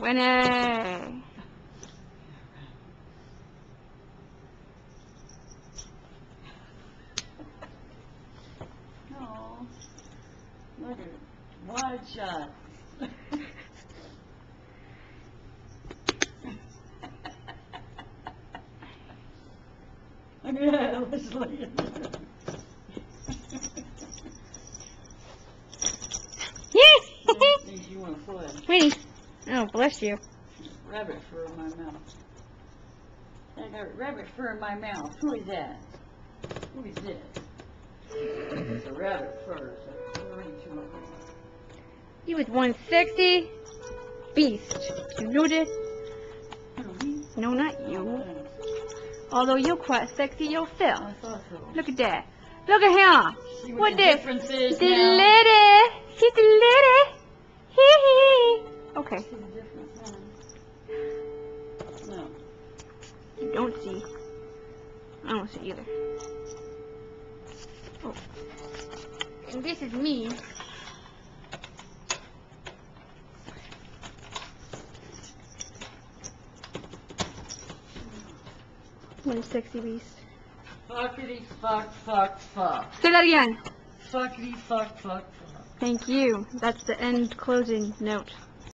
Winner. Oh, look at it. Wide shot. Yeah, let's look at it. Think you want to play. Wait. Oh, bless you. Rabbit fur in my mouth. I got rabbit fur in my mouth. Who is that? Who is this? It's a rabbit fur. So where are you? He was one sexy beast. You know this? No, not you. Although you're quite sexy yourself. I thought so. Look at that. Look at him. See What the this? difference is The now? lady. She's the lady. Hee hee. Okay. See the difference now? No. You don't see. I don't see either. Oh. And this is me. One sexy beast. Fuckity fuck fuck fuck. Say that again. Fuckity fuck fuck fuck. Thank you. That's the end closing note.